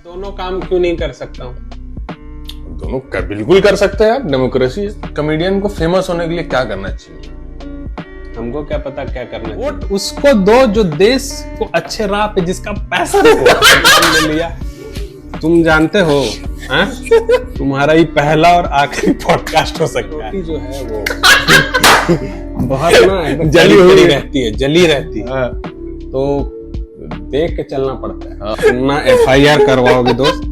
दोनों काम क्यों नहीं कर सकता हूँ? दोनों बिल्कुल कर सकते हैं यार, डेमोक्रेसी है। कॉमेडियन को फेमस होने के लिए क्या करना चाहिए? हमको क्या पता क्या करना चाहिए? वोट उसको दो जो देश को अच्छे राह पे जिसका पैसा ले लिया। तुम जानते हो हाँ? तुम्हारा ही पहला और आखिरी पॉडकास्ट हो सकता है। जो है वो बहुत ना जली हुई रहती है, जली रहती है, तो देख के चलना पड़ता है। ना FIR करवाओगे दोस्त।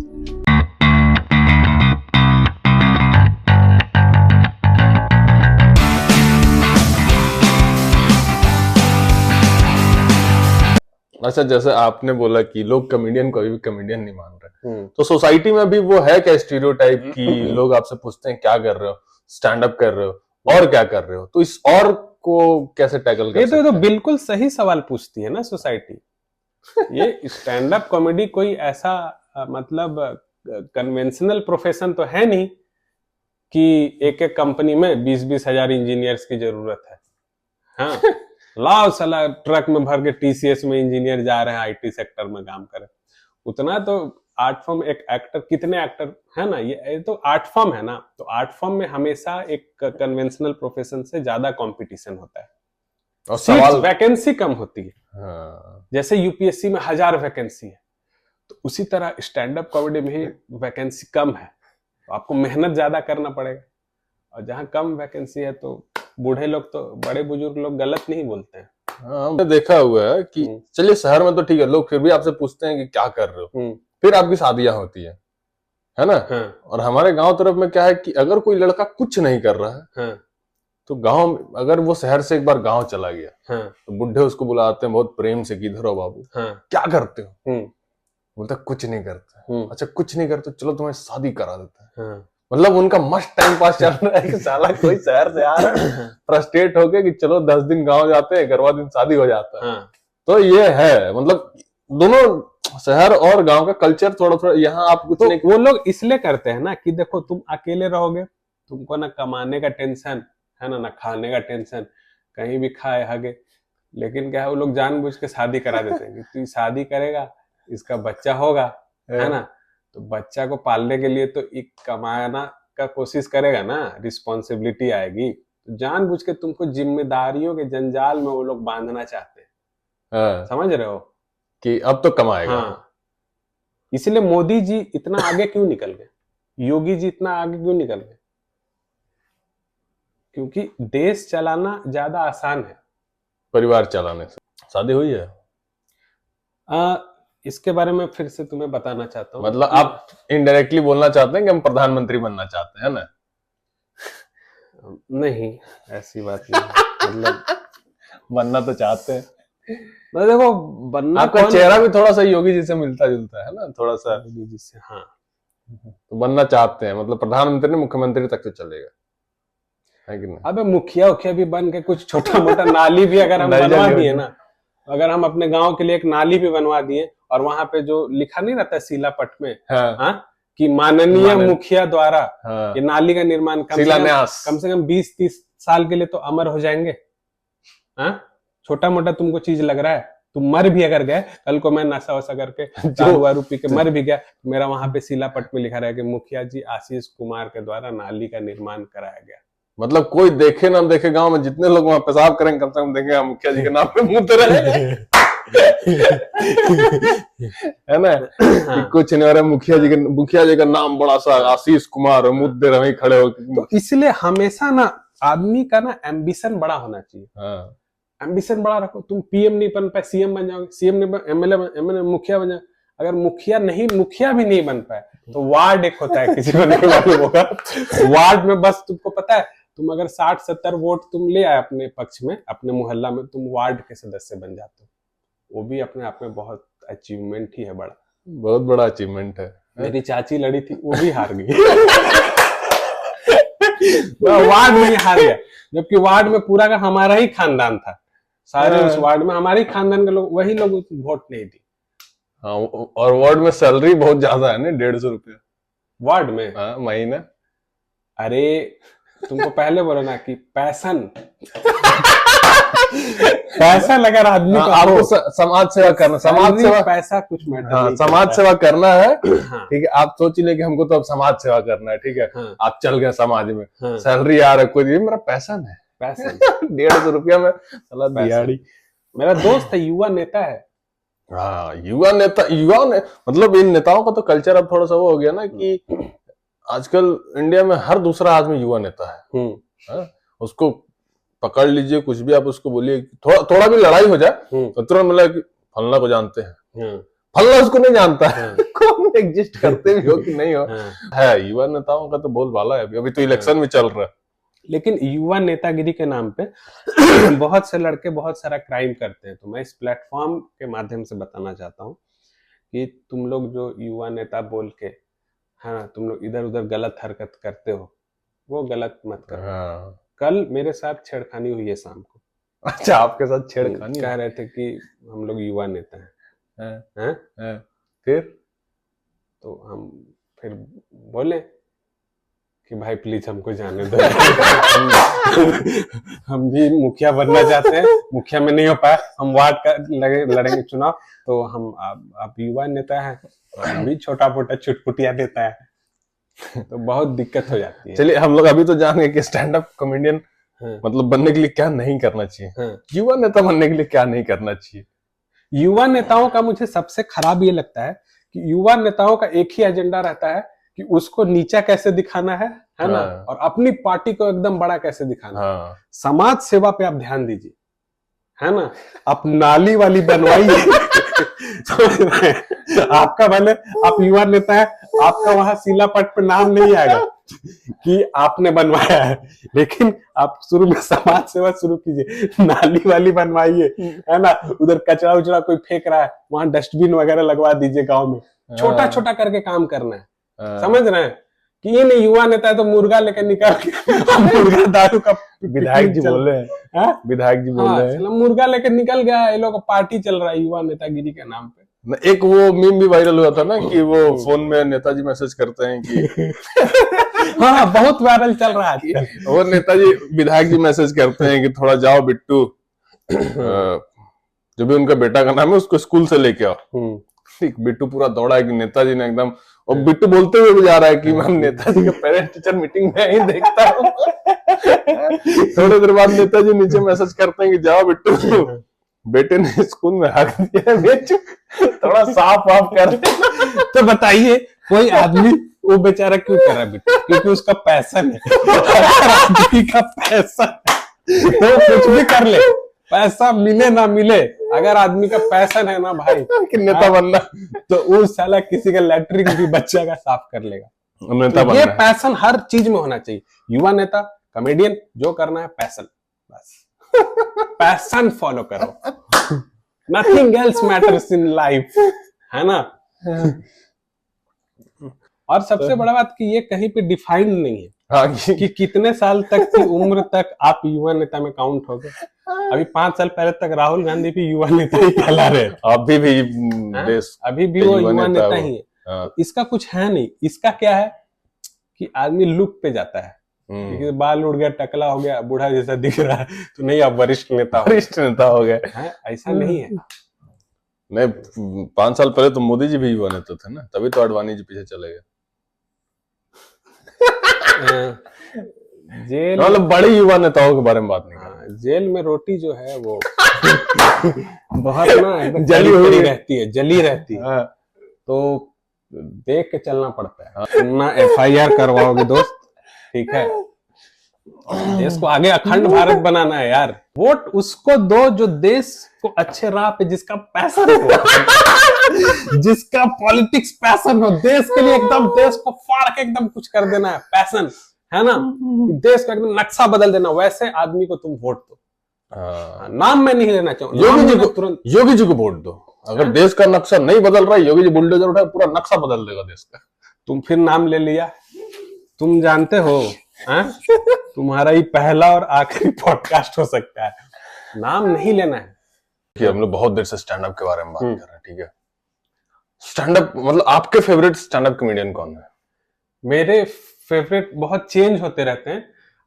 अच्छा, जैसे आपने बोला कि लोग कॉमेडियन को भी कॉमेडियन नहीं मान रहे, तो सोसाइटी में भी वो है क्या स्टीरियोटाइप कि लोग आपसे पूछते हैं क्या कर रहे हो, स्टैंड अप कर रहे हो और क्या कर रहे हो, तो इस और को कैसे टैकल कर सकते हैं? ये तो बिल्कुल सही सवाल पूछती है ना सोसाइटी। ये स्टैंड अप कॉमेडी कोई ऐसा मतलब कन्वेंशनल प्रोफेशन तो है नहीं कि एक एक कंपनी में 20-20 हजार इंजीनियर्स की जरूरत है। हाँ लाओ साला ट्रक में भर के TCS में इंजीनियर जा रहे हैं IT सेक्टर में काम करे। उतना तो आर्ट फॉर्म एक एक्टर, कितने एक्टर है ना, ये तो आर्ट फॉर्म है ना, तो आर्ट फॉर्म में हमेशा एक कन्वेंशनल प्रोफेशन से ज्यादा कंपटीशन होता है और सवाल वैकेंसी कम होती है। हाँ। जैसे UPSC में 1000 वैकेंसी है, तो उसी तरह स्टैंड अप कॉमेडी में ही वैकेंसी कम है, तो आपको मेहनत ज्यादा करना पड़ेगा। और जहां कम वैकेंसी है तो बूढ़े लोग, तो बड़े बुजुर्ग लोग गलत नहीं बोलते हैं। हाँ, हमने देखा हुआ है कि चलिए शहर में तो ठीक है, लोग फिर भी आपसे पूछते हैं कि क्या कर रहे हो, फिर आपकी शादियां होती है ना। हाँ। और हमारे गांव तरफ में क्या है कि अगर कोई लड़का कुछ नहीं कर रहा है, हाँ। तो गांव, अगर वो शहर से एक बार गांव चला गया, हाँ। तो बुढ़े उसको बुलाते हैं बहुत प्रेम से कि इधर हो बाबू, हाँ। क्या करते हो? बोलता कुछ नहीं करते। अच्छा कुछ नहीं करते, चलो तुम्हें शादी करा देते हैं। हाँ। मतलब उनका मस्त टाइम पास चल रहा है कि साला कोई शहर से आ रहा है फ्रस्ट्रेट होके कि चलो 10 दिन गांव जाते हैं, 11वां दिन शादी हो जाता है। हाँ। तो ये है, मतलब दोनों शहर और गांव का कल्चर थोड़ा थोड़ा यहाँ आप कुछ तो नहीं। वो लोग इसलिए करते हैं ना कि देखो तुम अकेले रहोगे, तुमको ना कमाने का टेंशन है ना खाने का टेंशन, कहीं भी खाए हगे। लेकिन क्या है, वो लोग जानबूझ के शादी करा देते हैं कि तू शादी करेगा, इसका बच्चा होगा, है ना, तो बच्चा को पालने के लिए तो एक कमाना का कोशिश करेगा ना, रिस्पॉन्सिबिलिटी आएगी, तो जानबूझ के तुमको जिम्मेदारियों के जंजाल में वो लोग बांधना चाहते हैं। हाँ। समझ रहे हो कि अब तो कमाएगा। हाँ। इसलिए मोदी जी इतना आगे क्यों निकल गए, योगी जी इतना आगे क्यों निकल गए? क्योंकि देश चलाना ज्यादा आसान है परिवार चलाने से। शादी हुई है? इसके बारे में फिर से तुम्हें बताना चाहता हूँ। मतलब आप इनडायरेक्टली बोलना चाहते हैं कि हम प्रधानमंत्री बनना चाहते हैं ना? नहीं, ऐसी बात नहीं। मतलब बनना तो चाहते हैं। मतलब देखो, बनना, आपका चेहरा भी थोड़ा सा योगी जी से मिलता जुलता है ना, थोड़ा सा योगी जी से। हाँ, तो बनना चाहते हैं, मतलब प्रधानमंत्री ने मुख्यमंत्री तक तो चलेगा, है कि नहीं? अबे मुखिया भी बन के कुछ छोटा मोटा नाली भी अगर हम बनवा दिए ना, अगर हम अपने गांव के लिए एक नाली भी बनवा दिए और वहां पे जो लिखा नहीं रहता है शिलापट में, हाँ, कि माननीय मुखिया द्वारा ये नाली का निर्माण, कम से कम 20-30 साल के लिए तो अमर हो जाएंगे। हाँ, छोटा मोटा तुमको चीज लग रहा है? तुम मर भी अगर गए, कल को मैं नशा वशा करके दारू पी के मर भी गया, मेरा वहां पे शिलापट में लिखा रहेगा कि मुखिया जी आशीष कुमार के द्वारा नाली का निर्माण कराया गया। मतलब कोई देखे ना देखे, गांव में जितने लोग वहां पेशाब करेंगे कम से कम देखेंगे मुखिया जी के नाम पे मुंह तो रहेगा। है ना? हाँ। कुछ नहीं, अरे मुखिया जी का नाम बड़ा सा आशीष कुमार, मुद्दे रहे खड़े हो। तो इसलिए हमेशा ना आदमी का ना एम्बिशन बड़ा होना चाहिए। हाँ। एम्बिशन बड़ा रखो। तुम PM नहीं बन पाए, CM बन जाओगे, CM नहीं बन, MLA मुखिया बन जाओ। अगर मुखिया भी नहीं बन पाए तो वार्ड एक होता है, किसी को नहीं मालूम होगा, वार्ड में बस तुमको पता है, तुम अगर 60-70 वोट तुम ले आए अपने पक्ष में, अपने मोहल्ला में, तुम वार्ड के सदस्य बन जाते हो। वो भी अपने आप में बहुत अचीवमेंट ही है, बड़ा, बहुत बड़ा अचीवमेंट है। मेरी चाची लड़ी थी, वो भी हार गई। वार्ड में ही हार गया, जबकि वार्ड में पूरा का हमारा ही खानदान था, सारे उस वार्ड में हमारे ही खानदान के लोग, वही लोग वोट नहीं दी। हाँ, और वार्ड में सैलरी बहुत ज्यादा है ना, 150 रुपया वार्ड में। हाँ, महीना। अरे तुमको पहले बोला ना कि पैशन पैसा लगा आदमी को, आपको समाज सेवा करना, समाज सेवा, पैसा कुछ मैटर नहीं, समाज सेवा करना है। हाँ, ठीक है, आप सोच ले कि हमको तो अब समाज सेवा करना है, ठीक है। हाँ, आप चल गए समाज में, हाँ, सैलरी आ रहा है, कोई मेरा पैसा है, पैसा 150 रुपया में साला दिहाड़ी। मेरा दोस्त है, युवा नेता है। हाँ, युवा नेता, मतलब इन नेताओं का तो कल्चर अब थोड़ा सा वो हो गया ना कि आजकल इंडिया में हर दूसरा आदमी युवा नेता है। हाँ? उसको पकड़ लीजिए, कुछ भी आप उसको बोलिए, थोड़ा भी लड़ाई हो जाए तो तुरंत मिला कि फलना को जानते हैं, फलना उसको नहीं जानता है। कौन एग्जिस्ट करते भी हो कि नहीं हो, है युवा नेताओं का तो बोलबाला है। अभी तो इलेक्शन भी चल रहा है, लेकिन युवा नेतागिरी के नाम पे बहुत से लड़के बहुत सारा क्राइम करते हैं। तो मैं इस प्लेटफॉर्म के माध्यम से बताना चाहता हूँ कि तुम लोग जो युवा नेता बोल के, हाँ, तुम लोग इधर उधर गलत हरकत करते हो, वो गलत मत करो। हाँ। कल मेरे साथ छेड़खानी हुई है शाम को। अच्छा, आपके साथ छेड़खानी? कह रहे थे कि हम लोग युवा नेता हैं। फिर तो हम फिर बोले कि भाई प्लीज हमको जाने दो। हम भी मुखिया बनना चाहते हैं, मुखिया में नहीं हो पाया, हम वार्ड का लड़ेंगे चुनाव, तो हम आप युवा नेता है, हम भी छोटा मोटा चुटपुटिया देता है, तो बहुत दिक्कत हो जाती है। चलिए, हम लोग अभी तो जान गए कि स्टैंड अप कॉमेडियन मतलब बनने के लिए क्या नहीं करना चाहिए, युवा नेता बनने के लिए क्या नहीं करना चाहिए। युवा नेताओं का मुझे सबसे खराब ये लगता है कि युवा नेताओं का एक ही एजेंडा रहता है कि उसको नीचा कैसे दिखाना है ना, और अपनी पार्टी को एकदम बड़ा कैसे दिखाना है। समाज सेवा पे आप ध्यान दीजिए, है ना, आप नाली वाली बनवाइए। आपका भले आप युवा नेता है, आपका वहां शिलापट पे नाम नहीं आएगा कि आपने बनवाया है, लेकिन आप शुरू में समाज सेवा शुरू कीजिए, नाली वाली बनवाइए, है ना, उधर कचरा उचरा कोई फेंक रहा है, वहां डस्टबिन वगैरह लगवा दीजिए गांव में। छोटा छोटा करके काम करना है, समझ रहे हैं कि ये नहीं युवा नेता है तो मुर्गा लेकर निकल के मुर्गा दारू का विधायक जी बोल रहे हैं, विधायक जी बोल रहे हैं, मुर्गा लेकर निकल गया, ये लोग पार्टी चल रहा है युवा नेतागिरी के नाम पे। एक वो मीम भी वायरल हुआ था ना कि वो फोन में नेताजी मैसेज करते हैं कि हाँ, बहुत वायरल चल रहा है। वो नेताजी विधायक जी मैसेज करते हैं कि थोड़ा जाओ बिट्टू, जो भी उनका बेटा का नाम है उसको स्कूल से लेके आओ। बिट्टू पूरा दौड़ा है कि नेताजी ने एकदम, और बिट्टू बोलते हुए भी जा रहा है कि मैं नेताजी का पेरेंट टीचर मीटिंग में ही देखता हूँ। थोड़ी देर बाद नेताजी नीचे मैसेज करते हैं कि जाओ बिट्टू, बेटे ने स्कूल में हक दिया, थोड़ा साफ वाफ कर। तो बताइए कोई आदमी वो बेचारा क्यों कर रहा है बिट्टू? क्योंकि उसका पैसन है। आदमी का पैसा तो कुछ भी कर ले, पैसा मिले ना मिले, अगर आदमी का पैसन है ना भाई कि नेता बनना, तो उस साला किसी का लैट्रिन भी बच्चा का साफ कर लेगा। नेता तो ये पैसन हर चीज में होना चाहिए। युवा नेता, कॉमेडियन, जो करना है पैसन, बस पैशन फॉलो करो, nothing else matters in life, है ना। और सबसे बड़ा बात कि ये कहीं पे डिफाइंड नहीं है, हाँ, कि कितने साल तक की उम्र तक आप युवा नेता में काउंट हो गए। अभी 5 साल पहले तक राहुल गांधी भी युवा नेता ही कहला रहे, अभी भी देश, अभी भी वो युवा नेता ही है। इसका कुछ है नहीं, इसका क्या है कि आदमी लुक पे जाता है, बाल उड़ गया, टकला हो गया, बूढ़ा जैसा दिख रहा है, तो नहीं आप वरिष्ठ नेता हो गए। ऐसा नहीं है। नहीं, 5 साल पहले तो मोदी जी भी युवा नेता थे ना, तभी तो अडवाणी जी पीछे चले गए। जेल, मतलब बड़े युवा नेताओं के बारे में बात नहीं कर। जेल में रोटी जो है वो बहुत ना जली हुई रहती है, जली रहती है, तो देख के चलना पड़ता है। ना FIR करवाओगे दोस्त, ठीक है, देश को आगे अखंड भारत बनाना है यार। वोट उसको दो जो देश को अच्छे राह पे, जिसका पैशन हो, जिसका पॉलिटिक्स पैशन हो, देश के लिए एकदम देश को फाड़ के एकदम कुछ कर देना है, पैशन है ना, देश का एकदम नक्शा बदल देना, वैसे आदमी को तुम वोट दो। नाम मैं नहीं लेना चाहूँ, योगी जी को तुरंत, योगी जी को वोट दो। अगर देश का नक्शा नहीं बदल रहा है, योगी जी बुलडोजर उठाए पूरा नक्शा बदल देगा देश का। तुम फिर नाम ले लिया, तुम जानते हो, तुम्हारा ही पहला और आखिरी पॉडकास्ट हो सकता है, नाम नहीं लेना है। कि हम लोग बहुत देर से स्टैंड अप के बारे में बात कर रहे हैं, ठीक है। स्टैंड अप मतलब आपके फेवरेट स्टैंड अप कॉमेडियन कौन है? मेरे फेवरेट बहुत चेंज होते रहते हैं।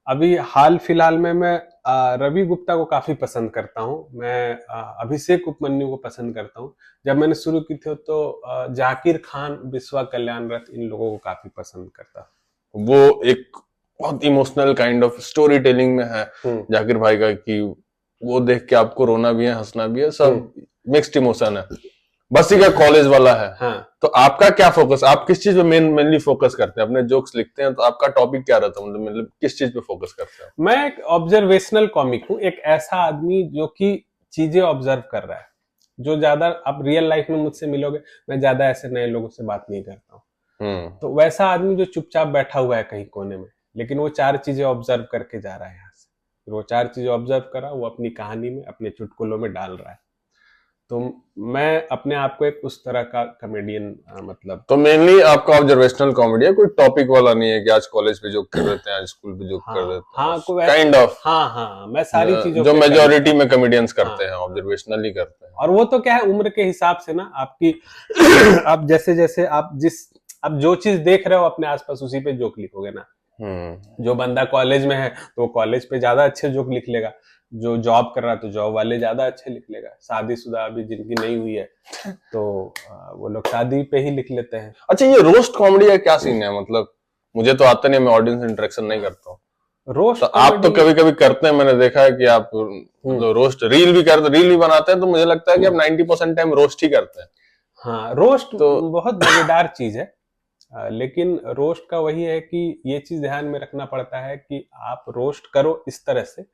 अभी हाल फिलहाल में मैं रवि गुप्ता को काफी पसंद करता हूँ। मैं अभिषेक उपमन्यु को पसंद करता हूँ। जब मैंने शुरू की थी तो जाकिर खान, विश्वा कल्याण रथ, इन लोगों को काफी पसंद करता। वो एक बहुत emotional kind of story telling में है जाकिर भाई का, कि वो देख के आपको रोना भी है, हंसना भी है, सब मिक्स्ड इमोशन है। बस ये कॉलेज वाला है। हाँ। तो आपका क्या फोकस, आप किस चीज पे मेनली फोकस करते हैं? अपने जोक्स लिखते हैं तो आपका टॉपिक क्या रहता है, मतलब किस चीज पे फोकस करते हैं? मैं एक ऑब्जर्वेशनल कॉमिक हूँ, एक ऐसा आदमी जो कि चीजें ऑब्जर्व कर रहा है। जो ज्यादा आप रियल लाइफ में मुझसे मिलोगे, मैं ज्यादा ऐसे नए लोगों से बात नहीं करता हूँ। तो वैसा आदमी जो चुपचाप बैठा हुआ है कहीं कोने में, लेकिन वो 4 चीजें ऑब्जर्व करके जा रहा है यहाँ से। फिर वो 4 चीजें ऑब्जर्व करा, वो अपनी कहानी में, अपने चुटकुलों में डाल रहा है। तो मैं अपने आप को एक उस तरह का कॉमेडियन मतलब। तो मेनली आपका ऑब्जर्वेशनल कॉमेडी है, कोई टॉपिक वाला नहीं है कि आज कॉलेज पे जोक कर रहे थे, आज स्कूल पे जोक कर रहे थे। हाँ, काइंड ऑफ। हाँ, मैं सारी चीजों जो मेजॉरिटी में कॉमेडियंस करते हैं, ऑब्जर्वेशनल ही करते हैं। और वो तो क्या है, उम्र के हिसाब से ना आपकी आप जैसे जैसे आप जो चीज देख रहे हो अपने आसपास, उसी पे जोक लिखोगे ना। जो बंदा कॉलेज में है तो वो कॉलेज पे ज्यादा अच्छे जोक लिख लेगा। जो जॉब कर रहा है तो जॉब वाले ज्यादा अच्छे लिख लेगा। शादीशुदा अभी जिनकी नहीं हुई है तो वो लोग शादी पे ही लिख लेते हैं। अच्छा, ये रोस्ट कॉमेडी का क्या सीन है? मतलब मुझे तो आता नहीं, मैं ऑडियंस इंटरेक्शन नहीं करता हूँ। रोस्ट तो आप तो कभी कभी करते हैं, मैंने देखा है कि आप तो रोस्ट रील भी बनाते हैं, तो मुझे लगता है कि आप 90% टाइम रोस्ट ही करते हैं। हाँ, रोस्ट तो बहुत मजेदार चीज है। लेकिन रोस्ट का वही है कि ये चीज ध्यान में रखना पड़ता है कि आप रोस्ट करो इस तरह से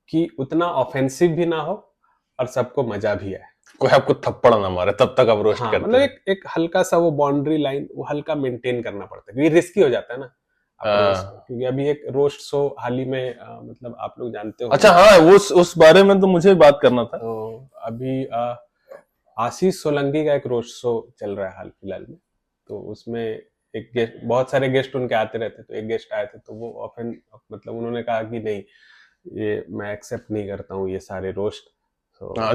कि उतना ऑफेंसिव भी ना हो और सबको मजा भी आए, कोई आपको थप्पड़ ना मारे, तब तक आप रोस्ट करते हैं। मतलब एक हल्का सा वो बाउंड्री लाइन वो हल्का मेंटेन करना पड़ता है, क्योंकि रिस्की हो जाता है ना। क्योंकि अभी एक रोस्ट शो हाल ही में मतलब आप लोग जानते हो। अच्छा, हाँ, उस बारे में तो मुझे बात करना था। तो अभी आशीष सोलंकी का एक रोस्ट शो चल रहा है हाल फिलहाल में। तो उसमें एक गेस्ट, बहुत सारे गेस्ट उनके आते रहते, तो एक गेस्ट आए थे, तो वो ऑफन मतलब उन्होंने कहा कि नहीं, ये मैं एक्सेप्ट नहीं करता हूँ ये सारे रोस्ट।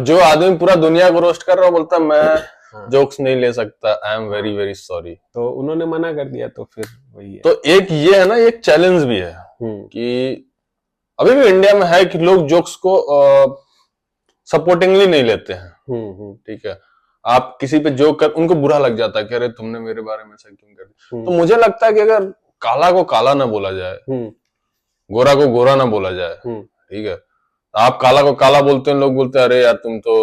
जो आदमी पूरा दुनिया को रोस्ट कर रहा है बोलता है मैं जोक्स नहीं ले सकता, I am very very sorry. तो उन्होंने मना कर दिया, तो फिर वही है। तो एक ये है ना, एक चैलेंज भी है कि अभी भी इंडिया में है कि लोग जोक्स को सपोर्टिंगली नहीं लेते हैं। ठीक है, आप किसी पे जोक कर, उनको बुरा लग जाता है कि अरे तुमने मेरे बारे में ऐसा क्यों कर दिया। तो मुझे लगता है कि अगर काला को काला ना बोला जाए, गोरा को गोरा ना बोला जाए, ठीक है, आप काला को काला बोलते हैं, लोग बोलते हैं अरे यार तुम तो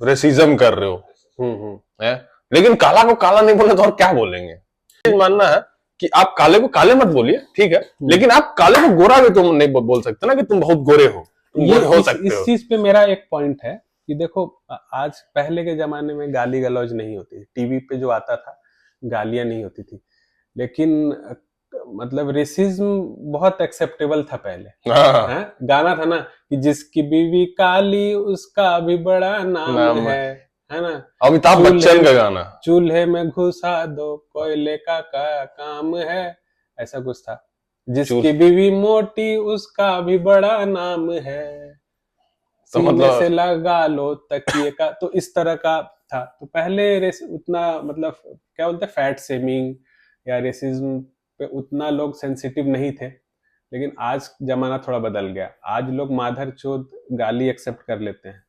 रेसिज्म कर रहे हो, है? लेकिन काला को काला नहीं बोले तो और क्या बोलेंगे? मानना है कि आप काले को काले मत बोलिए, ठीक है, लेकिन आप काले को गोरा भी तुम नहीं बोल सकते ना कि तुम बहुत गोरे हो, ये हो सकते हो। इस चीज पे मेरा एक पॉइंट है कि देखो, आज पहले के जमाने में गाली गलौज नहीं होती, टीवी पे जो आता था गालियां नहीं होती थी, लेकिन मतलब रेसिज्म बहुत एक्सेप्टेबल था पहले। गाना था ना कि जिसकी बीवी काली उसका भी बड़ा नाम है ना, अमिताभ बच्चन का गाना, चूल्हे में घुसा दो कोयले का काम है, ऐसा कुछ था। जिसकी बीवी मोटी उसका भी बड़ा नाम है, तो मतलब से लगा लो तकिए का, तो इस तरह का था। तो पहले उतना मतलब क्या बोलते, फैट शेमिंग या रेसिज्म पे उतना लोग सेंसिटिव नहीं थे। लेकिन आज जमाना थोड़ा बदल गया, आज लोग माधर चोद गाली एक्सेप्ट कर लेते हैं,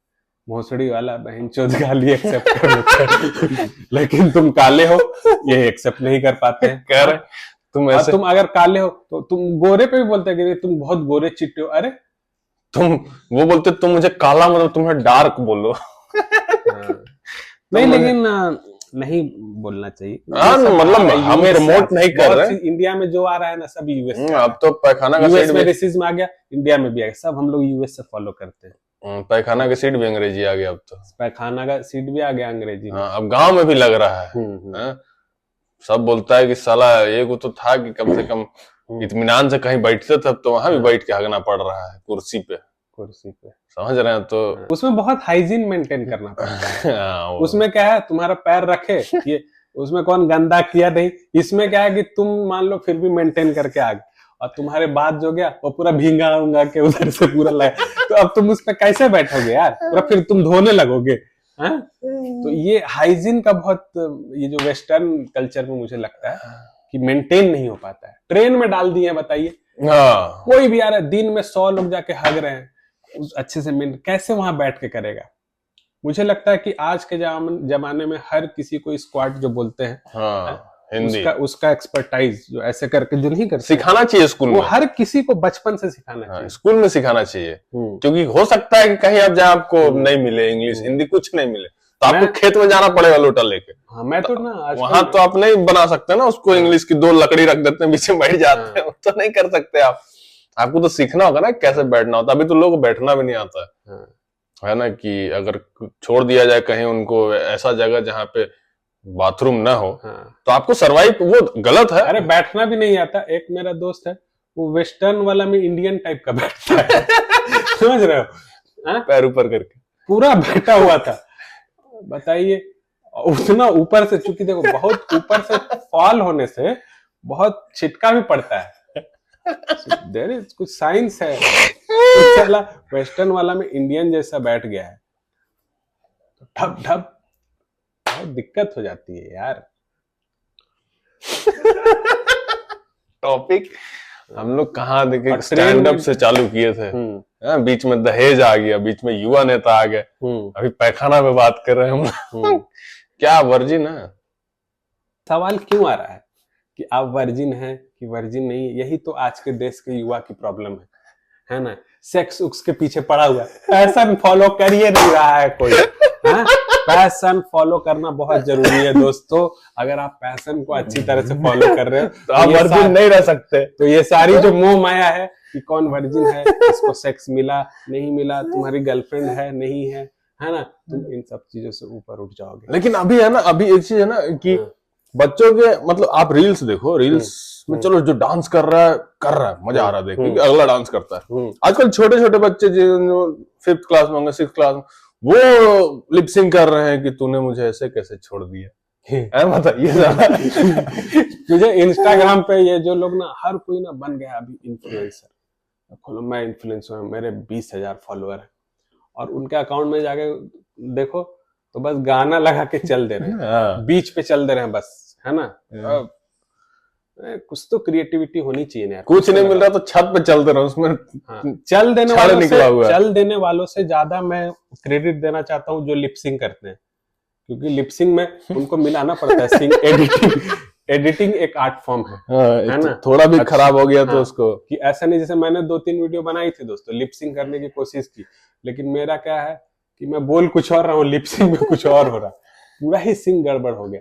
भोसड़ी वाला बहन चोद गाली एक्सेप्ट कर लेते हैं लेकिन तुम काले हो ये एक्सेप्ट नहीं कर पाते हैं। कर तुम अगर काले हो तो तुम गोरे पे भी बोलते हैं कि तुम बहुत गोरे चिट्टे हो, अरे तुम वो बोलते तुम मुझे काला मतलब तुम्हें डार्क बोलो नहीं, लेकिन नहीं बोलना चाहिए, मतलब हमें प्रमोट नहीं कर रहे। इंडिया में जो आ रहा है ना सब यूएस, अब तो पैखाना का यूएस में रेसिज्म आ गया, इंडिया में भी आ गया, सब हम लोग यूएस से फॉलो करते हैं। पैखाना का सीट भी अंग्रेजी आ गया, अब तो पैखाना का सीट भी आ गया अंग्रेजी में। अब गांव में भी लग रहा है। सब बोलता है कि साला एक तो था कि कम से कम इत्मीनान से कहीं बैठते थे, तो वहां भी बैठ के हगना पड़ रहा है कुर्सी पे, समझ रहे हैं? तो उसमें बहुत हाइजीन मेंटेन करना पड़ता है। उसमें क्या है, तुम्हारा पैर रखे ये, उसमें कौन गंदा किया नहीं, इसमें क्या है कि तुम मान लो फिर भी मेंटेन करके आ गए, और तुम्हारे बाद जो गया वो पूरा भींगा उंगा के उधर से पूरा लगा, तो अब तुम उस पर कैसे बैठोगे यार, पूरा फिर तुम धोने लगोगे। तो ये हाइजीन का बहुत, ये जो वेस्टर्न कल्चर में मुझे लगता है कि मेंटेन नहीं हो पाता है। ट्रेन में डाल दिए, बताइए हाँ कोई भी आ रहा है, दिन में 100 लोग जाके हग रहे हैं, उस अच्छे से मिल कैसे वहां बैठ के करेगा? मुझे लगता है कि आज के जमाने में हर किसी को स्क्वाट जो बोलते हैं, हाँ हिंदी उसका एक्सपर्टाइज जो ऐसे करके जो नहीं करते, सिखाना चाहिए स्कूल वो में, हर किसी को बचपन से सिखाना हाँ, चाहिए। स्कूल में सिखाना चाहिए, क्योंकि हो सकता है कि कहीं आप जहाँ आपको नहीं मिले इंग्लिश हिंदी कुछ नहीं मिले, तो आपको खेत में जाना पड़ेगा लोटा लेके। हाँ, मैं तो ना वहां तो आप नहीं बना सकते ना उसको, इंग्लिश की 2 लकड़ी रख देते हैं बीच में बैठ जाते हैं, तो नहीं कर सकते आप। आपको तो सीखना होगा ना कैसे बैठना होता है। अभी तो लोगों को बैठना भी नहीं आता है ना, कि अगर छोड़ दिया जाए कहीं उनको ऐसा जगह जहाँ पे बाथरूम ना हो, तो आपको सरवाइव, वो गलत है। अरे बैठना भी नहीं आता। एक मेरा दोस्त है, वो वेस्टर्न वाला में इंडियन टाइप का बैठता है समझ रहे हो, पैर ऊपर करके पूरा बैठा हुआ था। बताइए, उतना ऊपर से, चूंकि देखो बहुत ऊपर से फॉल होने से बहुत छिटका भी पड़ता है, देयर इज कुछ साइंस है। चला वेस्टर्न वाला में इंडियन जैसा बैठ गया है, तो ठप ठप बहुत दिक्कत हो जाती है यार। टॉपिक हम लोग कहाँ देखे, स्टैंड अप से चालू किए थे, बीच में दहेज आ गया, बीच में युवा नेता आ गए, अभी पैखाना में बात कर रहे हैं हम क्या वर्जिन है? सवाल क्यों आ रहा है कि आप वर्जिन हैं कि वर्जिन नहीं? यही तो आज के देश के युवा की प्रॉब्लम है ना। सेक्स उक्स के पीछे पड़ा हुआ है, पैशन फॉलो कर ही नहीं रहा है कोई। पैशन फॉलो करना बहुत जरूरी है दोस्तों। अगर आप पैशन को अच्छी तरह से फॉलो कर रहे हो तो आप वर्जिन नहीं रह सकते। तो ये सारी जो मोह माया है कि कौन वर्जिन है, इसको सेक्स मिला नहीं मिला, तुम्हारी गर्लफ्रेंड है नहीं है ना, तुम इन सब चीजों से ऊपर उठ जाओगे। लेकिन अभी है ना, अभी एक चीज है ना कि बच्चों के, मतलब आप रील्स देखो, रील्स में चलो जो डांस कर रहा है मजा आ रहा है देख के, अगला डांस करता है। आजकल छोटे छोटे बच्चे जो 5th क्लास में होंगे, 6th क्लास में, वो लिपसिंग कर रहे हैं कि तूने मुझे ऐसे कैसे छोड़ दिया, बताइए। तुझे इंस्टाग्राम पे ये जो लोग ना, हर कोई ना बन गया अभी इन्फ्लुएंसर। खोलो, मैं इन्फ्लुएंसर, मेरे 20,000 फॉलोअर है, और उनके अकाउंट में जाके देखो तो बस गाना लगा के चल दे रहे हैं, बीच पे चल दे रहे हैं बस, है ना। कुछ तो क्रिएटिविटी होनी चाहिए ना। कुछ नहीं मिल रहा तो छत पे चल दे रहा हूं, उसमें चल देने वालों से ज्यादा मैं क्रेडिट देना चाहता हूँ जो लिपसिंग करते हैं, क्योंकि लिपसिंग में उनको मिलाना पड़ता है सिंग, एडिटिंग एक आर्ट फॉर्म है ना। थोड़ा भी खराब हो गया तो उसको, कि ऐसा नहीं, जैसे मैंने 2-3 वीडियो बनाई थी दोस्तों, लिपसिंग करने की कोशिश की, लेकिन मेरा क्या है कि मैं बोल कुछ और रहा हूँ, लिपसिंग में कुछ और हो रहा, पूरा ही सिंग गड़बड़ हो गया।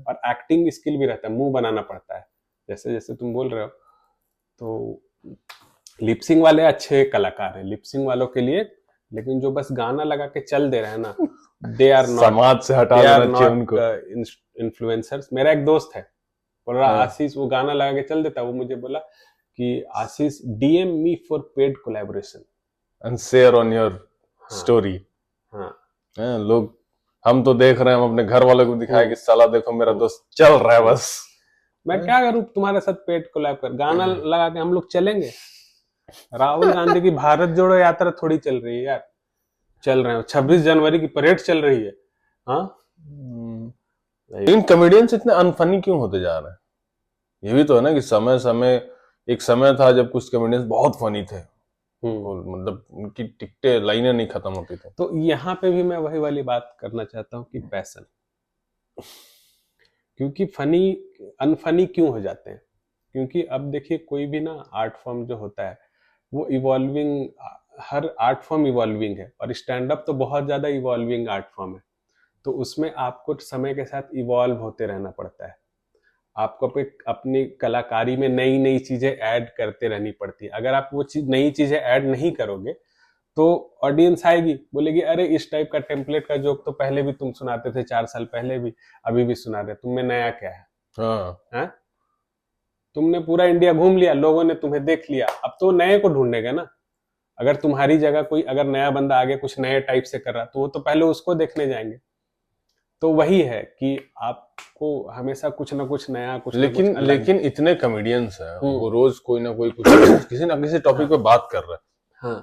और एक्टिंग स्किल भी रहता है, मुंह बनाना पड़ता है, जैसे जैसे तुम बोल रहे हो। तो लिपसिंग वाले अच्छे कलाकार हैं लिपसिंग वालों के लिए, लेकिन जो बस गाना लगा के चल दे रहे हैं ना, दे आर नॉट, समाज से हटा देना चाहिए उनको। इन्फ्लुएंसर्स। मेरा एक दोस्त है, बोल रहा आशीष, वो गाना लगा के चल देता, वो मुझे बोला कि आशीष DM me for paid collaboration and share on your story. लोग, हम तो देख रहे हैं, हम अपने घर वालों को दिखाए कि साला देखो मेरा दोस्त चल रहा है, बस मैं क्या करूं तुम्हारे साथ पेड कोलैब कर, गाना लगा के हम लोग चलेंगे। राहुल गांधी की भारत जोड़ो यात्रा थोड़ी चल रही है यार, चल रहे हैं 26 जनवरी की परेड चल रही है। इन कॉमेडियंस इतने अनफनी क्यों होते जा रहे हैं? ये भी तो है ना कि एक समय था जब कुछ कॉमेडियंस बहुत फनी थे, मतलब उनकी टिकटें, लाइनें नहीं खत्म होती थी। तो यहाँ पे भी मैं वही वाली बात करना चाहता हूँ कि पैशन, क्योंकि फनी अनफनी क्यों हो जाते हैं? क्योंकि अब देखिए, कोई भी ना आर्ट फॉर्म जो होता है वो इवॉल्विंग, हर आर्ट फॉर्म इवॉल्विंग है, और स्टैंड अप तो बहुत ज्यादा इवॉल्विंग आर्ट फॉर्म है। तो उसमें आपको समय के साथ इवॉल्व होते रहना पड़ता है, आपको अपनी कलाकारी में नई नई चीजें ऐड करते रहनी पड़ती है। अगर आप वो नई चीजें ऐड नहीं करोगे तो ऑडियंस आएगी, बोलेगी अरे इस टाइप का टेम्पलेट का जोक तो पहले भी तुम सुनाते थे, 4 साल पहले भी, अभी भी सुना रहे, तुम्हें नया क्या है? तुमने पूरा इंडिया घूम लिया, लोगों ने तुम्हें देख लिया, अब तो नए को ढूंढेगा ना। अगर तुम्हारी जगह कोई अगर नया बंदा आगे कुछ नए टाइप से कर रहा, तो वो तो पहले उसको देखने जाएंगे। तो वही है कि आपको हमेशा कुछ ना कुछ नया, कुछ लेकिन इतने कॉमेडियंस हैं, वो रोज कोई ना कोई कुछ किसी ना किसी टॉपिक पे बात कर रहे हैं।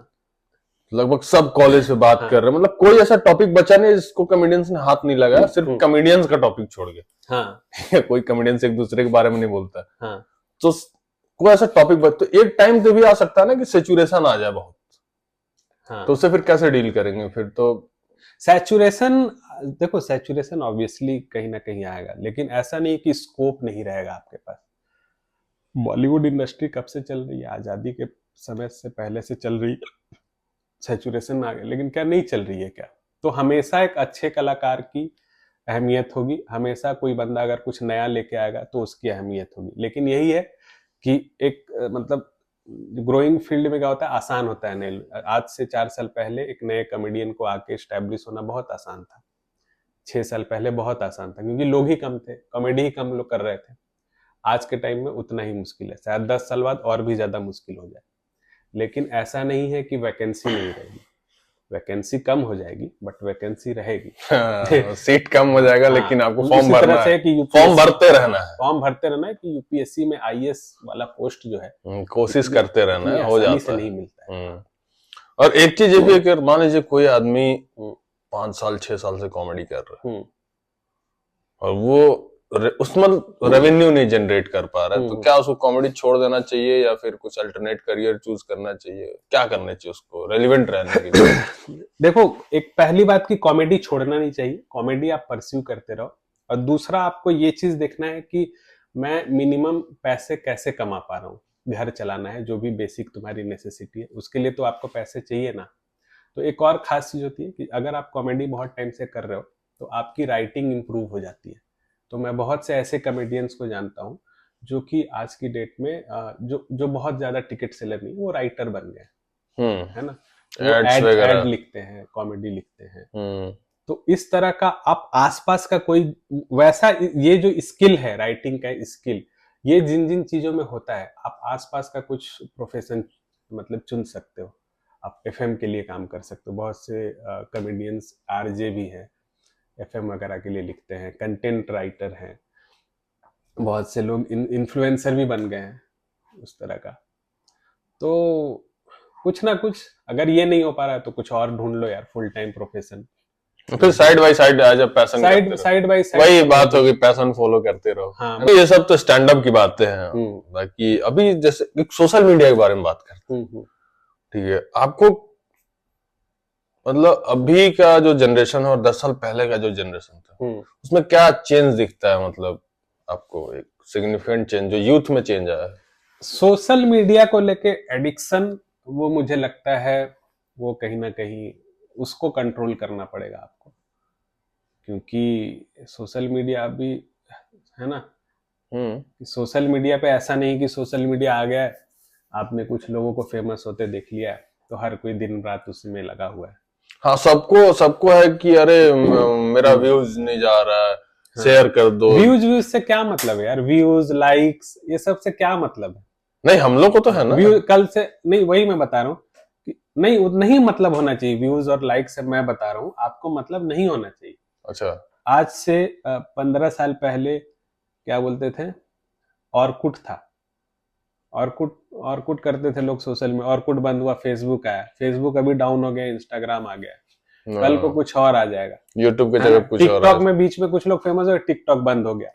लगभग सब कॉलेज पे बात कर रहे हैं, मतलब कोई ऐसा टॉपिक बचा नहीं जिसको कॉमेडियंस ने हाथ नहीं लगाया, सिर्फ कॉमेडियंस का टॉपिक छोड़ के। कोई कॉमेडियंस एक दूसरे के बारे में नहीं बोलता। तो कोई ऐसा टॉपिक तो एक टाइम पे भी आ सकता है ना कि सेचुरेशन आ जाए बहुत। हाँ। तो उससे फिर कैसे डील करेंगे फिर? तो सैचुरेशन, देखो सैचुरेशन ऑब्वियसली कहीं ना कहीं आएगा, लेकिन ऐसा नहीं कि स्कोप नहीं रहेगा आपके पास। बॉलीवुड इंडस्ट्री कब से चल रही है, आजादी के समय से पहले से चल रही है, सैचुरेशन आ गया, लेकिन क्या नहीं चल रही है क्या? तो हमेशा एक अच्छे कलाकार की अहमियत होगी, हमेशा कोई बंदा अगर कुछ नया लेके आएगा तो उसकी अहमियत होगी। लेकिन यही है कि एक मतलब ग्रोइंग फील्ड में क्या होता है, आसान होता है नहीं। आज से 4 साल पहले एक नए कॉमेडियन को आके स्टैब्लिश होना बहुत आसान था, 6 साल पहले बहुत आसान था, क्योंकि लोग ही कम थे, कॉमेडी ही कम लोग कर रहे थे। आज के टाइम में उतना ही मुश्किल है, शायद 10 साल बाद और भी ज्यादा मुश्किल हो जाए। लेकिन ऐसा नहीं है कि वैकेंसी नहीं रहेगी, वैकेंसी कम हो जाएगी बट वैकेंसी रहेगी। सीट कम हो जाएगा, हाँ, लेकिन आपको इसी फॉर्म तरह भरना से है, कि फॉर्म भरते रहना है, फॉर्म भरते रहना है कि यूपीएससी में आईएएस वाला पोस्ट जो है कोशिश करते रहना है, हो आसानी जाता से है। नहीं मिलता है। और एक चीज ये भी है कि मान लीजिए कोई आदमी 5 साल 6 साल से कॉमेडी कर रहा है और वो उसमें रेवेन्यू नहीं जनरेट कर पा रहा है, तो क्या उसको कॉमेडी छोड़ देना चाहिए या फिर कुछ अल्टरनेट करियर चूज करना चाहिए? क्या करना चाहिए उसको रेलिवेंट रहने के लिए? देखो, एक पहली बात की कॉमेडी छोड़ना नहीं चाहिए, कॉमेडी आप परस्यू करते रहो। और दूसरा, आपको ये चीज देखना है कि मैं मिनिमम पैसे कैसे कमा पा रहा हूँ। घर चलाना है, जो भी बेसिक तुम्हारी नेसेसिटी है, उसके लिए तो आपको पैसे चाहिए ना। तो एक और खास चीज होती है कि अगर आप कॉमेडी बहुत टाइम से कर रहे हो तो आपकी राइटिंग इंप्रूव हो जाती है। तो मैं बहुत से ऐसे कॉमेडियंस को जानता हूँ जो कि आज की डेट में जो बहुत ज्यादा टिकट सेलर नहीं, वो राइटर बन गए, है ना। एड लिखते हैं, कॉमेडी लिखते हैं। तो इस तरह का आप आसपास का कोई वैसा, ये जो स्किल है राइटिंग का स्किल, ये जिन जिन चीजों में होता है, आप आसपास का कुछ प्रोफेशन मतलब चुन सकते हो। आप एफएम के लिए काम कर सकते हो, बहुत से कॉमेडियंस आरजे भी हैं, एफएम वगैरह के लिए लिखते हैं, कंटेंट राइटर हैं, बहुत से लोग इन्फ्लुएंसर भी बन गए हैं उस तरह का। तो कुछ ना कुछ, अगर ये नहीं हो पा रहा है तो कुछ और ढूंढ लो यार, फुल टाइम प्रोफेशन। फिर side by side as a passion, side by side वही बात होगी, पैशन फॉलो करते रहो। हाँ, ये सब तो स्टैंड अप की बातें हैं। बाकी अभी जैसे सोशल मीडिया के बारे में बात करते हैं, ठीक है, आपको मतलब अभी का जो जनरेशन है और 10 साल पहले का जो जनरेशन था, उसमें क्या चेंज दिखता है? मतलब आपको एक सिग्निफिकेंट चेंज जो यूथ में चेंज आया है। सोशल मीडिया को लेके एडिक्शन, वो मुझे लगता है वो कहीं ना कहीं उसको कंट्रोल करना पड़ेगा आपको, क्योंकि सोशल मीडिया अभी है ना, सोशल मीडिया पे ऐसा नहीं कि सोशल मीडिया आ गया है, आपने कुछ लोगों को फेमस होते देख लिया तो हर कोई दिन रात उसमें लगा हुआ है। हाँ, सबको है कि अरे मेरा व्यूज नहीं जा रहा है, शेयर कर दो। व्यूज से क्या मतलब है यार, व्यूज लाइक्स ये सब से क्या मतलब है? नहीं, हम लोग को तो है ना व्यू कल से नहीं, वही मैं बता रहा हूँ कि नहीं मतलब होना चाहिए व्यूज और लाइक से, मैं बता रहा हूँ आपको मतलब नहीं होना चाहिए। अच्छा, आज से 15 साल पहले क्या बोलते थे, ऑरकुट था, ऑरकुट करते थे लोग सोशल में, ऑरकुट बंद हुआ, फेसबुक आया, फेसबुक अभी डाउन हो गया, इंस्टाग्राम आ गया, कल को कुछ और आ जाएगा, यूट्यूब की जगह कुछ और। टिकटॉक में बीच में कुछ लोग फेमस हो, टिकटॉक बंद हो गया।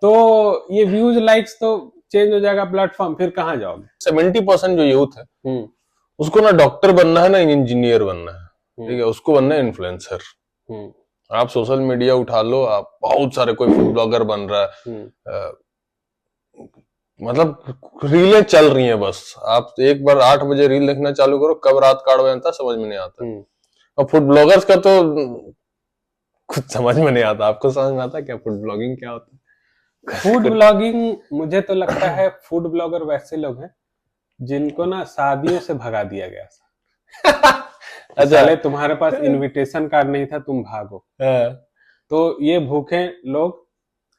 तो ये व्यूज लाइक्स तो चेंज हो जाएगा प्लेटफॉर्म, फिर कहाँ जाओगे? 70% जो यूथ है उसको ना डॉक्टर बनना है ना इंजीनियर बनना है, ठीक है, उसको बनना है इन्फ्लुएंसर। आप सोशल मीडिया उठा लो, आप बहुत सारे, कोई फूड ब्लॉगर बन रहा है, मतलब रीलें चल रही हैं बस। आप एक बार 8 बजे रील देखना चालू करो, कब रात काट बनता समझ में नहीं आता। और फूड ब्लॉगर्स का तो कुछ समझ में नहीं आता। आपको समझ में आता क्या फूड ब्लॉगिंग क्या होता है? फूड ब्लॉगिंग, मुझे तो लगता है फूड ब्लॉगर वैसे लोग हैं जिनको ना शादियों से भगा दिया गया। अच्छा, तुम्हारे पास इनविटेशन कार्ड नहीं था, तुम भागो, तो ये भूखे लोग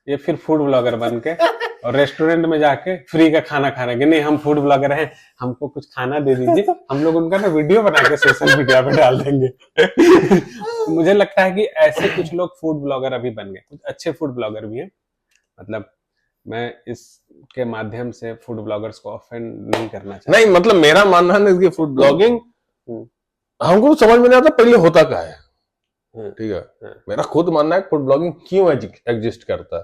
ये फिर फूड ब्लॉगर बन के और रेस्टोरेंट में जाके फ्री का खाना खा रहे हैं कि नहीं हम फूड ब्लॉगर हैं, हमको कुछ खाना दे दीजिए, हम लोग उनका ना वीडियो बना के सोशल मीडिया पे डाल देंगे। मुझे लगता है कि ऐसे कुछ लोग फूड ब्लॉगर अभी बन गए, कुछ अच्छे फूड ब्लॉगर भी हैं। मतलब मैं इसके माध्यम से फूड ब्लॉगर्स को ऑफेंड नहीं करना चाहता। नहीं, मतलब मेरा मानना है कि फूड ब्लॉगिंग हमको समझ में नहीं आता पहले होता क्या है, ठीक है। मेरा खुद मानना है फूड ब्लॉगिंग क्यों एग्जिस्ट करता है।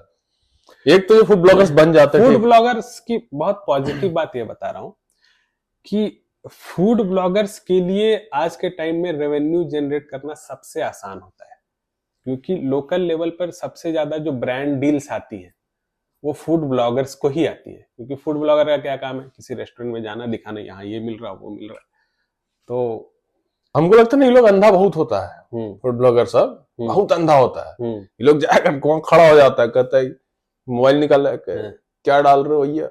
एक तो ये फूड ब्लॉगर्स बन जाते हैं। फूड ब्लॉगर्स की बहुत पॉजिटिव बात ये बता रहा हूं कि फूड ब्लॉगर्स के लिए आज के टाइम में रेवेन्यू जनरेट करना सबसे आसान होता है, क्योंकि लोकल लेवल पर सबसे ज्यादा जो ब्रांड डील्स आती है वो फूड ब्लॉगर्स को ही आती है, क्योंकि फूड ब्लॉगर का क्या काम है, किसी रेस्टोरेंट में जाना, दिखाना यहाँ ये मिल रहा वो मिल रहा। तो हमको लगता है ना ये लोग अंधा बहुत होता है, फूड ब्लॉगर सब बहुत अंधा होता है। ये लोग जाकर कौन खड़ा हो जाता है, कहता है मोबाइल निकाल क्या डाल रहे हो भैया,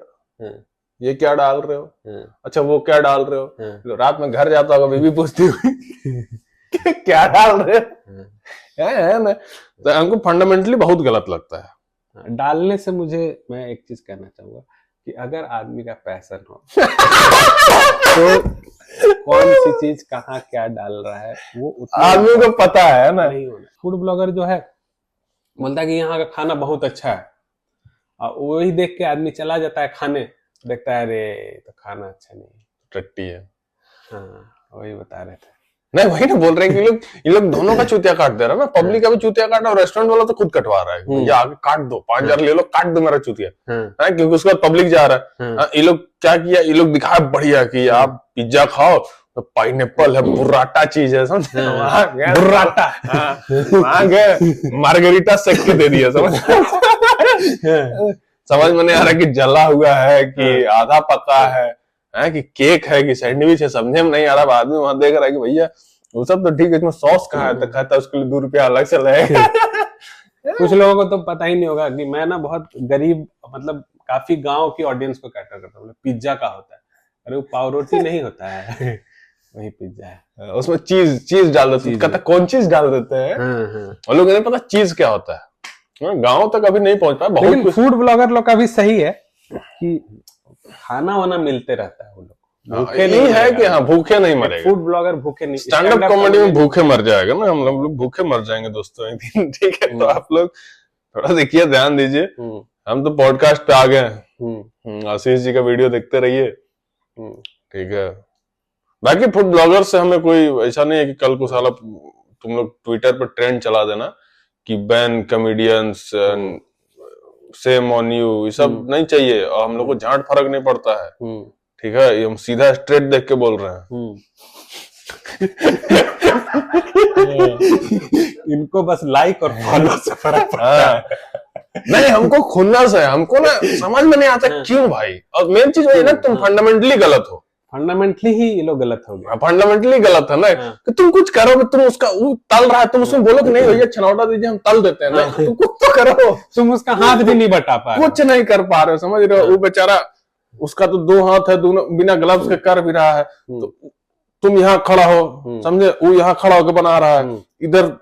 ये क्या डाल रहे हो, अच्छा वो क्या डाल रहे हो, रात में घर जाता होगा बीवी पूछती हुई क्या डाल रहे हो, है ना। तो हमको फंडामेंटली बहुत गलत लगता है। डालने से मुझे मैं एक चीज कहना चाहूंगा कि अगर आदमी का पैशन हो तो कौन सी चीज कहाँ क्या डाल रहा है वो आदमी को पता है ना। नहीं होना। फूड ब्लॉगर जो है बोलता है कि यहाँ का खाना बहुत अच्छा है, और वही देख के आदमी चला जाता है खाने, देखता है अरे तो खाना अच्छा नहीं, टट्टी है। हाँ वही बता रहे थे। नहीं वही ना बोल रहे हैं कि ये लोग दोनों का चूतिया काट दे रहा है ना, पब्लिक का भी चूतिया काट रहा है, रेस्टोरेंट वाला तो खुद कटवा रहा है, या आगे काट दो 5,000 ले लो, काट दो मेरा चूतिया, क्योंकि उसके बाद पब्लिक जा रहा है। ये लोग क्या किया, ये लोग दिखाया बढ़िया कि आप पिज्जा खाओ तो पाइनएप्पल है, बुर्राटा चीज है, समझे, बुर्राटा वहां गए मार्गरीटा सेक के दे दिया, समझ में नहीं आ रहा कि जला हुआ है कि आधा पका है कि केक है कि सैंडविच है, समझे में नहीं आ रहा। आदमी वहां देख रहा है कि भैया वो सब तो ठीक है, इसमें सॉस कहाँ है, तो कहता है उसके लिए 2 रुपया अलग से लगेगा। कुछ लोगों को तो पता ही नहीं होगा कि मैं ना बहुत गरीब, मतलब काफी गांव की ऑडियंस को कैटर करता हूँ। पिज्जा का होता है, अरे वो पाव रोटी नहीं होता है वही पिज्जा है, उसमें चीज डाल देते हैं, कहता कौन चीज डाल देते हैं, और लोग नहीं पता चीज क्या होता है। गाँव तक अभी नहीं पहुंच पाया बहुत। फूड ब्लॉगर लोग का भी सही है कि खाना वाना मिलते रहता है, वो लोग भूखे नहीं है कि हाँ भूखे नहीं मरेगा। फूड ब्लॉगर भूखे नहीं, स्टैंड अप कॉमेडी में भूखे मर जाएगा ना, हम लोग भूखे मर जाएंगे दोस्तों एक दिन, ठीक है। तो आप लोग थोड़ा देखिए, ध्यान दीजिए। हम तो पॉडकास्ट पे आ गए, आशीष जी का वीडियो देखते रहिए, ठीक है। बाकी फूड ब्लॉगर से हमें कोई ऐसा नहीं है कि कल को साला तुम लोग ट्विटर पर ट्रेंड चला देना कि ban comedians, same on you, ये सब नहीं चाहिए। और हम लोग को झांट फर्क नहीं पड़ता है, ठीक है। ये हम सीधा स्ट्रेट देख के बोल रहे हैं। इनको बस लाइक और फॉलो से फर्क पड़ता है। नहीं हमको खुन्नस है, हमको ना समझ में नहीं आता क्यों भाई। और मेन चीज वही ना, तुम फंडामेंटली गलत हो। फंडामेंटली ही ये लोग गलत हो गए, फंडामेंटली गलत है ना कि तुम कुछ करो, तुम उसका वो तल रहा है, तुम उसमें बोलो कि नहीं भैया छनौटा दीजिए हम तल देते हैं, ना तुम कुछ तो करो। तुम उसका हाथ भी नहीं बटा पा रहे, कुछ नहीं कर पा रहे हो, समझ रहे हो। वो बेचारा उसका तो 2 हाथ है, दोनों बिना ग्लव्स के कर भी रहा है, तो तुम यहाँ खड़ा हो, समझे, वो यहाँ खड़ा होकर बना रहा है, इधर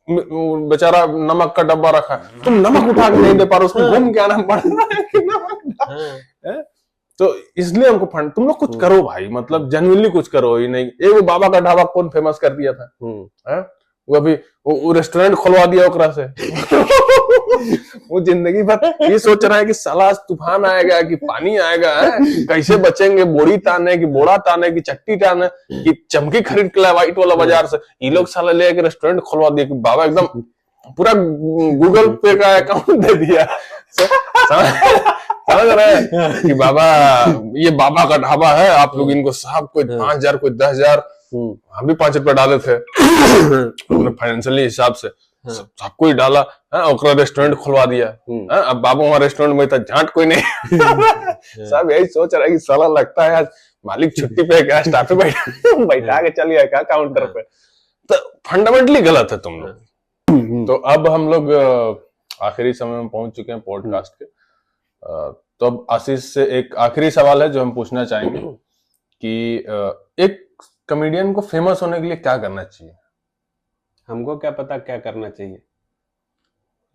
बेचारा नमक का डब्बा रखा है, तुम नमक उठा के नहीं दे पा रहे, उसको घूम के आना पड़ रहा है कि नमक। तो इसलिए हमको तुम लोग कुछ करो भाई, मतलब जेन्युइनली कुछ करो। ही नहीं एक वो बाबा का ढाबा कौन फेमस कर दिया था, वो अभी वो रेस्टोरेंट खुलवा दिया ओकरा से। वो जिंदगी भर ये सोच रहा है कि साला तूफान आएगा कि पानी आएगा, कैसे बचेंगे, बोरी ताने की बोरा ताने की चट्टी ताने की चमकी खरीद के लाए व्हाइट वाला बाजार से। ये लोग साला ले के रेस्टोरेंट खुलवा दिया कि बाबा एकदम पूरा गूगल पे का अकाउंट दे दिया। समझ रहे हैं कि बाबा ये बाबा का ढाबा है, आप लोग इनको साहब कोई 5,000 कोई 10,000, हम भी 5 रुपए डाले थे अपने फाइनेंशियली हिसाब से, सबको ही डाला, ओकरा रेस्टोरेंट खुलवा दिया। अब बाबू वहां रेस्टोरेंट में था, झांट कोई नहीं। सब यही सोच रहा है कि साला लगता है आज मालिक छुट्टी पे क्या, स्टाफ पे बैठा के चल गया क्या काउंटर पे। तो फंडामेंटली गलत है तुम लोग। तो अब हम लोग आखिरी समय में पहुंच चुके हैं पॉडकास्ट के। तो अब आशीष से एक आखिरी सवाल है जो हम पूछना चाहेंगे कि एक कॉमेडियन को फेमस होने के लिए क्या करना चाहिए? हमको क्या पता क्या करना चाहिए,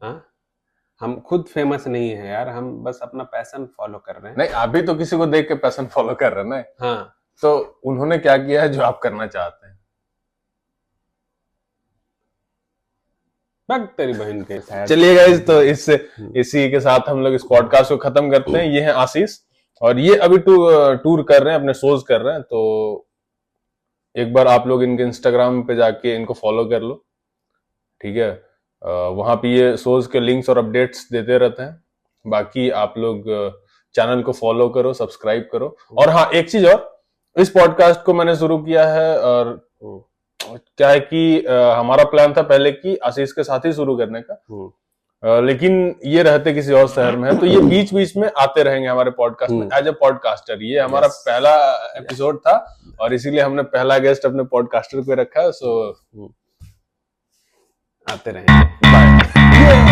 हाँ? हम खुद फेमस नहीं है यार, हम बस अपना पैशन फॉलो कर रहे हैं। नहीं, अभी तो किसी को देख के पैशन फॉलो कर रहे हैं ना। हाँ, तो उन्होंने क्या किया है जो आप करना चाहते हैं? तेरी बहन के साथ। चलिए गाइस, तो इसी के साथ हम लोग इस पॉडकास्ट को खत्म करते हैं। ये है आशीष, और ये अभी टूर कर रहे हैं, अपने शोज कर रहे हैं। तो एक बार आप लोग इनके इंस्टाग्राम पे जाके इनको फॉलो कर लो, ठीक है। वहां पे ये शोज के लिंक्स और अपडेट्स देते रहते हैं, बाकी आप लोग चैनल को फॉलो करो, सब्सक्राइब करो। और हाँ, एक चीज और, इस पॉडकास्ट को मैंने शुरू किया है और क्या है कि हमारा प्लान था पहले कि आशीष के साथ ही शुरू करने का, लेकिन ये रहते किसी और शहर में है, तो ये बीच बीच में आते रहेंगे हमारे पॉडकास्ट में एज ए पॉडकास्टर। ये हमारा पहला एपिसोड था और इसीलिए हमने पहला गेस्ट अपने पॉडकास्टर पे रखा है। सो आते रहेंगे। बाय।